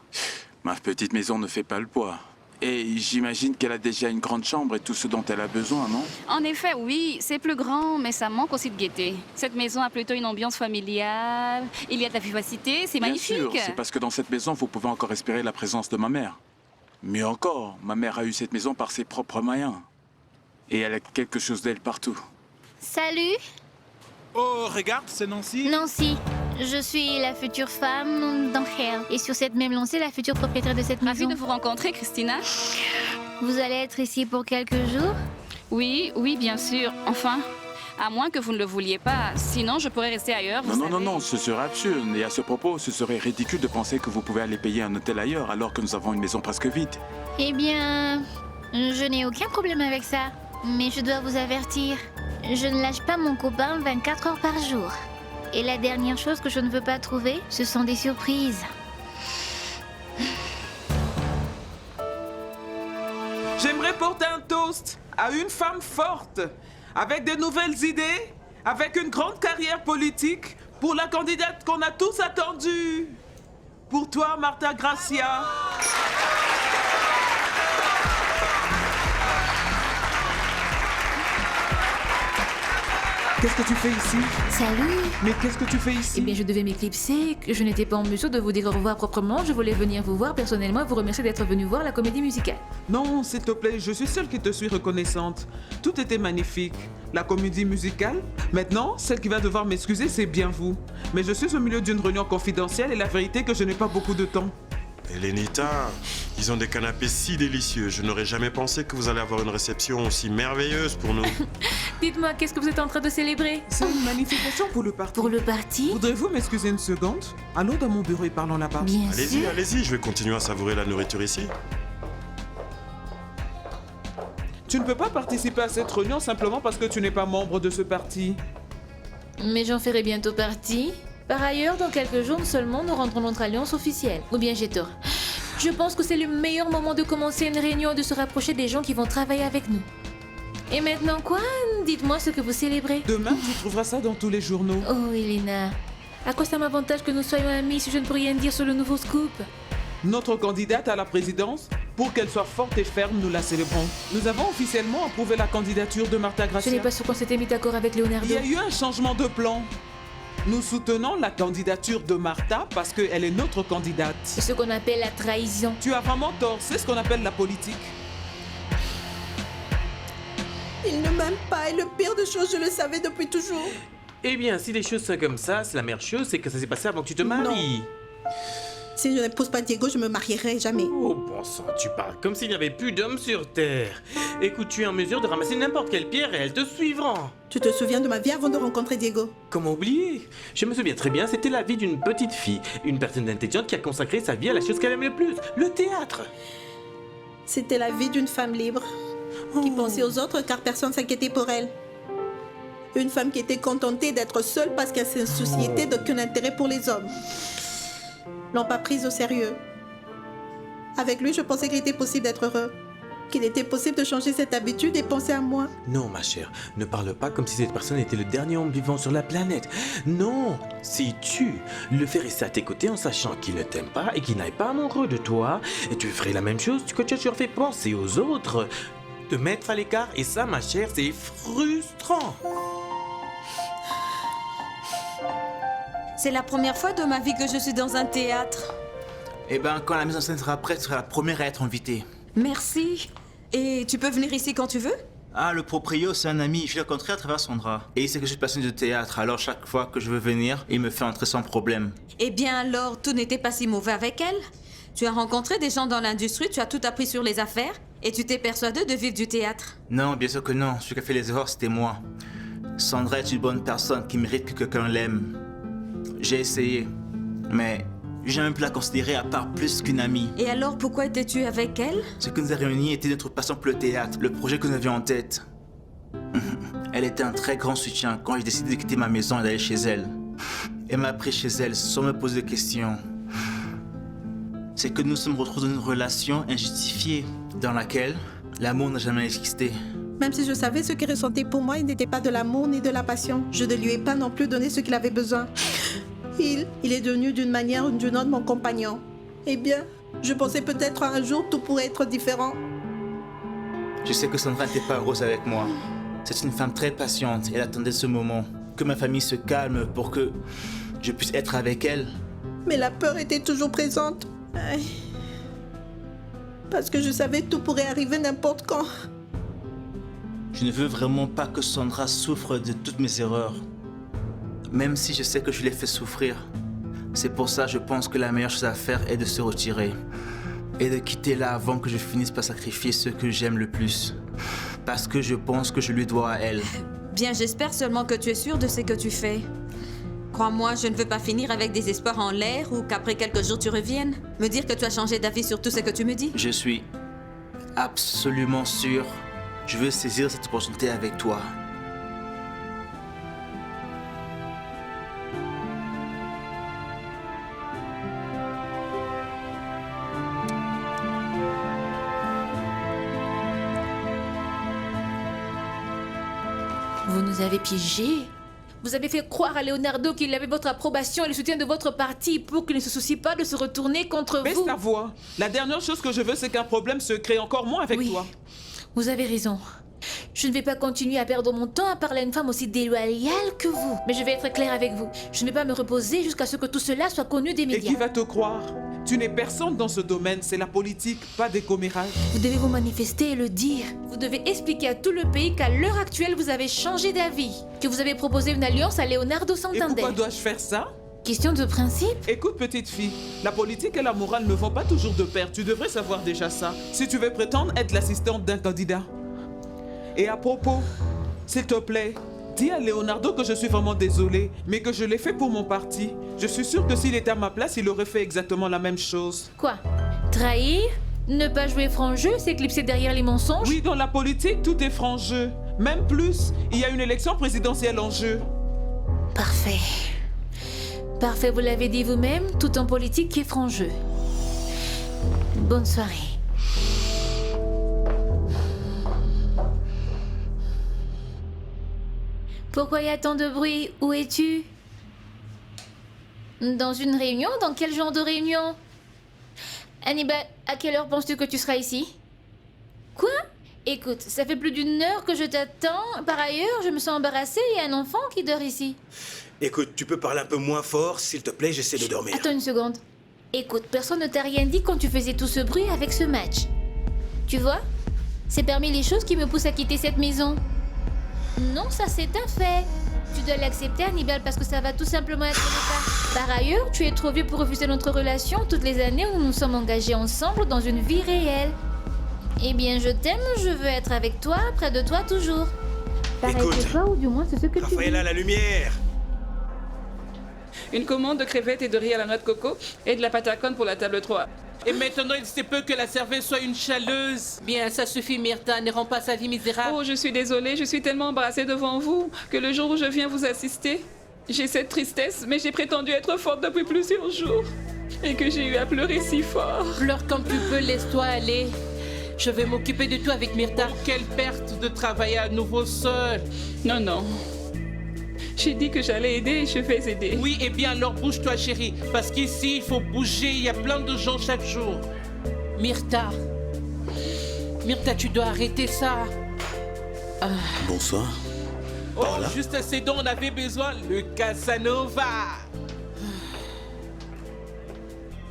ma petite maison ne fait pas le poids. Et j'imagine qu'elle a déjà une grande chambre et tout ce dont elle a besoin, non? En effet, oui, c'est plus grand, mais ça manque aussi de gaieté. Cette maison a plutôt une ambiance familiale. Il y a de la vivacité, c'est magnifique. Bien sûr, c'est parce que dans cette maison, vous pouvez encore espérer la présence de ma mère. Mieux encore, ma mère a eu cette maison par ses propres moyens. Et elle a quelque chose d'elle partout. Salut, Oh, regarde, c'est Nancy. Nancy. Je suis la future femme d'Angel. Et sur cette même lancée, la future propriétaire de cette maison. Ravie de vous rencontrer, Christina. Vous allez être ici pour quelques jours? Oui, oui, bien sûr. Enfin, à moins que vous ne le vouliez pas. Sinon, je pourrais rester ailleurs. Non, ce serait absurde. Et à ce propos, ce serait ridicule de penser que vous pouvez aller payer un hôtel ailleurs alors que nous avons une maison presque vide. Eh bien, je n'ai aucun problème avec ça. Mais je dois vous avertir, je ne lâche pas mon copain 24 heures par jour. Et la dernière chose que je ne veux pas trouver, ce sont des surprises. J'aimerais porter un toast à une femme forte, avec de nouvelles idées, avec une grande carrière politique, pour la candidate qu'on a tous attendue. Pour toi, Marta Gracia. Qu'est-ce que tu fais ici? Salut. Mais qu'est-ce que tu fais ici? Eh bien, je devais m'éclipser, que je n'étais pas en mesure de vous dire au revoir proprement. Je voulais venir vous voir personnellement et vous remercier d'être venu voir la comédie musicale. Non, s'il te plaît, je suis seule qui te suis reconnaissante. Tout était magnifique. La comédie musicale. Maintenant, celle qui va devoir m'excuser, c'est bien vous. Mais je suis au milieu d'une réunion confidentielle et la vérité est que je n'ai pas beaucoup de temps. Elenita, ils ont des canapés si délicieux. Je n'aurais jamais pensé que vous allez avoir une réception aussi merveilleuse pour nous. Dites-moi, qu'est-ce que vous êtes en train de célébrer? C'est une magnification pour le parti. Pour le parti? Voudrez-vous m'excuser une seconde? Allons dans mon bureau et parlons là-bas. Bien Allez-y, sûr. allez-y, je vais continuer à savourer la nourriture ici. Tu ne peux pas participer à cette réunion simplement parce que tu n'es pas membre de ce parti. Mais j'en ferai bientôt partie. Par ailleurs, dans quelques jours seulement, nous rendrons notre alliance officielle. Ou bien j'ai tort. Je pense que c'est le meilleur moment de commencer une réunion et de se rapprocher des gens qui vont travailler avec nous. Et maintenant quoi? Dites-moi ce que vous célébrez. Demain, tu trouveras ça dans tous les journaux. Oh, Elena. À quoi ça m'avantage que nous soyons amis si je ne peux rien dire sur le nouveau scoop? Notre candidate à la présidence, pour qu'elle soit forte et ferme, nous la célébrons. Nous avons officiellement approuvé la candidature de Marta Gracia. Je n'ai pas su qu'on s'était mis d'accord avec Leonardo. Il y a eu un changement de plan. Nous soutenons la candidature de Marta parce qu'elle est notre candidate. C'est ce qu'on appelle la trahison. Tu as vraiment tort, c'est ce qu'on appelle la politique. Il ne m'aime pas et le pire des choses, je le savais depuis toujours. Eh bien, si les choses sont comme ça, c'est la meilleure chose, c'est que ça s'est passé avant que tu te maries. Si je n'épouse pas Diego, je me marierai jamais. Oh, bon sang, tu parles comme s'il n'y avait plus d'hommes sur Terre. Écoute, tu es en mesure de ramasser n'importe quelle pierre et elles te suivront. Tu te souviens de ma vie avant de rencontrer Diego? Comment oublier? Je me souviens très bien, c'était la vie d'une petite fille. Une personne intelligente qui a consacré sa vie à la chose qu'elle aime le plus, le théâtre. C'était la vie d'une femme libre, qui pensait aux autres car personne ne s'inquiétait pour elle. Une femme qui était contentée d'être seule parce qu'elle ne se souciait d'aucun intérêt pour les hommes. L'ont pas prise au sérieux. Avec lui, je pensais qu'il était possible d'être heureux. Qu'il était possible de changer cette habitude et penser à moi. Non, ma chère, ne parle pas comme si cette personne était le dernier homme vivant sur la planète. Non, si tu le ferais ça à tes côtés en sachant qu'il ne t'aime pas et qu'il n'est pas amoureux de toi, et tu ferais la même chose que tu as toujours fait penser aux autres, te mettre à l'écart, et ça, ma chère, c'est frustrant. C'est la première fois de ma vie que je suis dans un théâtre. Eh ben, quand la mise en scène sera prête, tu seras la première à être invitée. Merci. Et tu peux venir ici quand tu veux? Ah, le proprio, c'est un ami. Je l'ai rencontré à travers Sandra. Et il sait que je suis passionné de théâtre, alors chaque fois que je veux venir, il me fait entrer sans problème. Eh bien alors, tout n'était pas si mauvais avec elle. Tu as rencontré des gens dans l'industrie, tu as tout appris sur les affaires, et tu t'es persuadé de vivre du théâtre. Non, bien sûr que non. Celui qui a fait les erreurs, c'était moi. Sandra est une bonne personne qui mérite que quelqu'un l'aime. J'ai essayé, mais j'ai même pu la considérer à part plus qu'une amie. Et alors, pourquoi étais-tu avec elle? Ce qui nous a réunis était notre passion pour le théâtre, le projet que nous avions en tête. Elle était un très grand soutien quand j'ai décidé de quitter ma maison et d'aller chez elle. Elle m'a pris chez elle sans me poser de questions. C'est que nous sommes retrouvés dans une relation injustifiée, dans laquelle l'amour n'a jamais existé. Même si je savais ce qu'il ressentait pour moi, il n'était pas de l'amour ni de la passion. Je ne lui ai pas non plus donné ce qu'il avait besoin. Il est devenu d'une manière ou d'une autre mon compagnon. Eh bien, je pensais peut-être un jour tout pourrait être différent. Je sais que Sandra n'était pas heureuse avec moi. C'est une femme très patiente et elle attendait ce moment. Que ma famille se calme pour que je puisse être avec elle. Mais la peur était toujours présente. Aïe. Parce que je savais que tout pourrait arriver n'importe quand. Je ne veux vraiment pas que Sandra souffre de toutes mes erreurs. Même si je sais que je l'ai fait souffrir. C'est pour ça que je pense que la meilleure chose à faire est de se retirer. Et de quitter là avant que je finisse par sacrifier ce que j'aime le plus. Parce que je pense que je lui dois à elle. Bien, j'espère seulement que tu es sûr de ce que tu fais. Crois-moi, je ne veux pas finir avec des espoirs en l'air ou qu'après quelques jours tu reviennes. Me dire que tu as changé d'avis sur tout ce que tu me dis. Je suis absolument sûr. Je veux saisir cette opportunité avec toi. Vous nous avez piégés. Vous avez fait croire à Leonardo qu'il avait votre approbation et le soutien de votre parti pour qu'il ne se soucie pas de se retourner contre Baisse vous. ta voix. La dernière chose que je veux, c'est qu'un problème se crée encore moins avec toi. Vous avez raison. Je ne vais pas continuer à perdre mon temps à parler à une femme aussi déloyale que vous. Mais je vais être claire avec vous. Je ne vais pas me reposer jusqu'à ce que tout cela soit connu des médias. Et qui va te croire? Tu n'es personne dans ce domaine, c'est la politique, pas des commérages. Vous devez vous manifester et le dire. Vous devez expliquer à tout le pays qu'à l'heure actuelle, vous avez changé d'avis. Que vous avez proposé une alliance à Leonardo Santander. Et pourquoi dois-je faire ça? Question de principe. Écoute, petite fille, la politique et la morale ne vont pas toujours de pair. Tu devrais savoir déjà ça. Si tu veux prétendre être l'assistante d'un candidat. Et à propos, s'il te plaît, dis à Leonardo que je suis vraiment désolé, mais que je l'ai fait pour mon parti. Je suis sûre que s'il était à ma place, il aurait fait exactement la même chose. Quoi? Trahir? Ne pas jouer franc jeu? S'éclipser derrière les mensonges? Oui, dans la politique, tout est franc jeu. Même plus, il y a une élection présidentielle en jeu. Parfait. Parfait, vous l'avez dit vous-même, tout en politique qui est franc jeu. Bonne soirée. Pourquoi il y a tant de bruit? Où es-tu? Dans une réunion? Dans quel genre de réunion? Hannibal, à quelle heure penses-tu que tu seras ici? Quoi? Écoute, ça fait plus d'une heure que je t'attends. Par ailleurs, je me sens embarrassée, il y a un enfant qui dort ici. Écoute, tu peux parler un peu moins fort, s'il te plaît, j'essaie de dormir. Attends une seconde. Écoute, personne ne t'a rien dit quand tu faisais tout ce bruit avec ce match. Tu vois? C'est parmi les choses qui me poussent à quitter cette maison. Non, ça c'est un fait. Tu dois l'accepter, Hannibal, parce que ça va tout simplement être le cas. Par ailleurs, tu es trop vieux pour refuser notre relation toutes les années où nous nous sommes engagés ensemble dans une vie réelle. Eh bien, je t'aime, je veux être avec toi, près de toi toujours. Pareil que toi, ou du moins c'est ce que tu dis. Rafaela, la lumière! Une commande de crevettes et de riz à la noix de coco et de la pâte à cône pour la table 3. Et maintenant, il se peut que la serveuse soit une chaleuse. Bien, ça suffit, Myrtha. Ne rends pas sa vie misérable. Oh, je suis désolée, je suis tellement embarrassée devant vous que le jour où je viens vous assister, j'ai cette tristesse, mais j'ai prétendu être forte depuis plusieurs jours. Et que j'ai eu à pleurer si fort. Pleure comme tu peux, laisse-toi aller. Je vais m'occuper de toi avec Myrtha. Quelle perte de travailler à nouveau seul. Non, non. J'ai dit que j'allais aider et je vais aider. Oui, eh bien alors bouge-toi, chérie. Parce qu'ici, il faut bouger. Il y a plein de gens chaque jour. Myrtha. Myrtha, tu dois arrêter ça. Bonsoir. Oh, juste ce dont on avait besoin, le Casanova.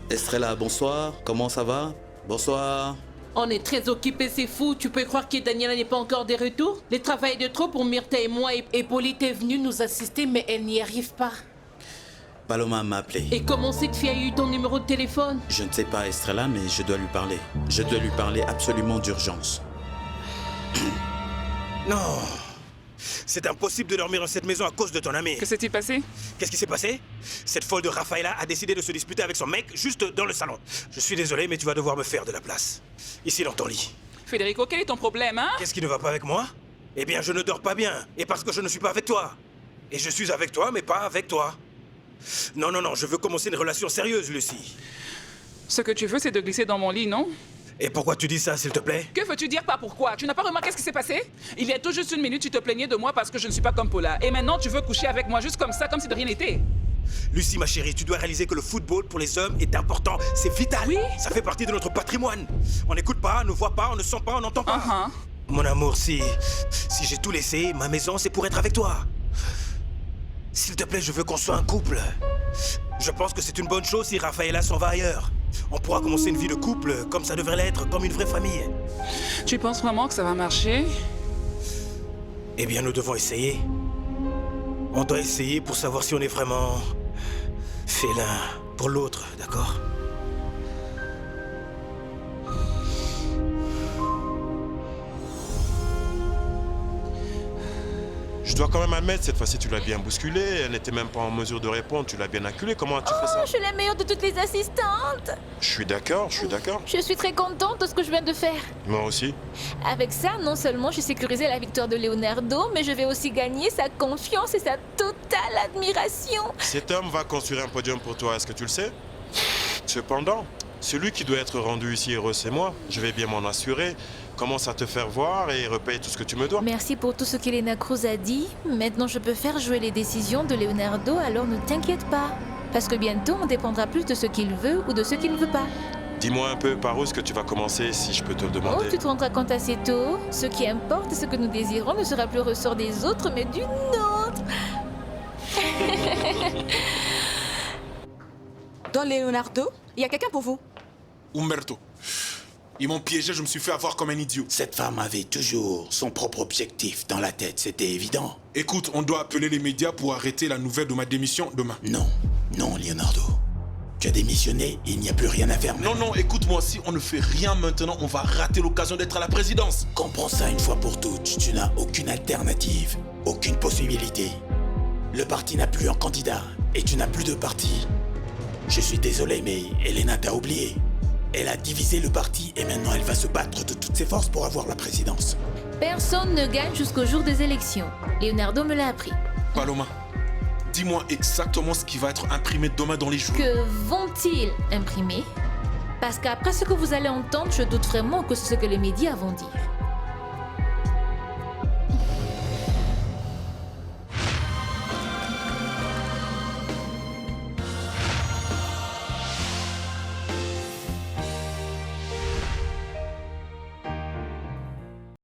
Estrella, bonsoir. Comment ça va? Bonsoir. On est très occupés, c'est fou. Tu peux croire que Daniela n'est pas encore de retour? Le travail est de trop pour Myrtha et moi. Et Polite est venue nous assister, mais elle n'y arrive pas. Paloma m'a appelé. Et comment cette fille a eu ton numéro de téléphone? Je ne sais pas, Estrella, mais je dois lui parler. Je dois lui parler absolument d'urgence. Non. C'est impossible de dormir dans cette maison à cause de ton ami. Que s'est-il passé? Qu'est-ce qui s'est passé? Cette folle de Rafaela a décidé de se disputer avec son mec juste dans le salon. Je suis désolé, mais tu vas devoir me faire de la place. Ici, dans ton lit. Federico, quel est ton problème, hein? Qu'est-ce qui ne va pas avec moi? Eh bien, je ne dors pas bien. Et parce que je ne suis pas avec toi. Et je suis avec toi, mais pas avec toi. Non, non, non, je veux commencer une relation sérieuse, Lucie. Ce que tu veux, c'est de glisser dans mon lit, non? Et pourquoi tu dis ça, s'il te plaît? Que veux-tu dire par pourquoi? Tu n'as pas remarqué ce qui s'est passé? Il y a tout juste une minute, tu te plaignais de moi parce que je ne suis pas comme Paula. Et maintenant, tu veux coucher avec moi juste comme ça, comme si de rien n'était. Lucie, ma chérie, tu dois réaliser que le football pour les hommes est important. C'est vital. Oui. Ça fait partie de notre patrimoine. On n'écoute pas, on ne voit pas, on ne sent pas, on n'entend pas. Mon amour, si j'ai tout laissé, ma maison, c'est pour être avec toi. S'il te plaît, je veux qu'on soit un couple. Je pense que c'est une bonne chose si Rafaela s'en va ailleurs. On pourra commencer une vie de couple comme ça devrait l'être, comme une vraie famille. Tu penses vraiment que ça va marcher? Eh bien, nous devons essayer. On doit essayer pour savoir si on est vraiment fait l'un pour l'autre, d'accord? Je dois quand même admettre, cette fois-ci, tu l'as bien bousculée. Elle n'était même pas en mesure de répondre. Tu l'as bien acculée. Comment as-tu fait ça? Je suis la meilleure de toutes les assistantes. Je suis d'accord, je suis d'accord. Je suis très contente de ce que je viens de faire. Moi aussi. Avec ça, non seulement j'ai sécurisé la victoire de Leonardo, mais je vais aussi gagner sa confiance et sa totale admiration. Cet homme va construire un podium pour toi, est-ce que tu le sais? Cependant, celui qui doit être rendu ici heureux, c'est moi. Je vais bien m'en assurer. Commence à te faire voir et repaye tout ce que tu me dois. Merci pour tout ce qu'Elena Cruz a dit. Maintenant, je peux faire jouer les décisions de Leonardo, alors ne t'inquiète pas. Parce que bientôt, on dépendra plus de ce qu'il veut ou de ce qu'il ne veut pas. Dis-moi un peu par où est-ce que tu vas commencer, si je peux te le demander. Oh, tu te rendras compte assez tôt. Ce qui importe et ce que nous désirons ne sera plus le ressort des autres, mais du nôtre. Dans Leonardo, il y a quelqu'un pour vous. Umberto. Ils m'ont piégé, je me suis fait avoir comme un idiot. Cette femme avait toujours son propre objectif dans la tête, c'était évident. Écoute, on doit appeler les médias pour arrêter la nouvelle de ma démission demain. Non, non, Leonardo. Tu as démissionné, il n'y a plus rien à faire maintenant. Non, non, écoute-moi, si on ne fait rien maintenant, on va rater l'occasion d'être à la présidence. Comprends ça une fois pour toutes, tu n'as aucune alternative, aucune possibilité. Le parti n'a plus un candidat et tu n'as plus de parti. Je suis désolé, mais Elena t'a oublié. Elle a divisé le parti et maintenant elle va se battre de toutes ses forces pour avoir la présidence. Personne ne gagne jusqu'au jour des élections. Leonardo me l'a appris. Paloma, dis-moi exactement ce qui va être imprimé demain dans les journaux. Que vont-ils imprimer? Parce qu'après ce que vous allez entendre, je doute vraiment que c'est ce que les médias vont dire.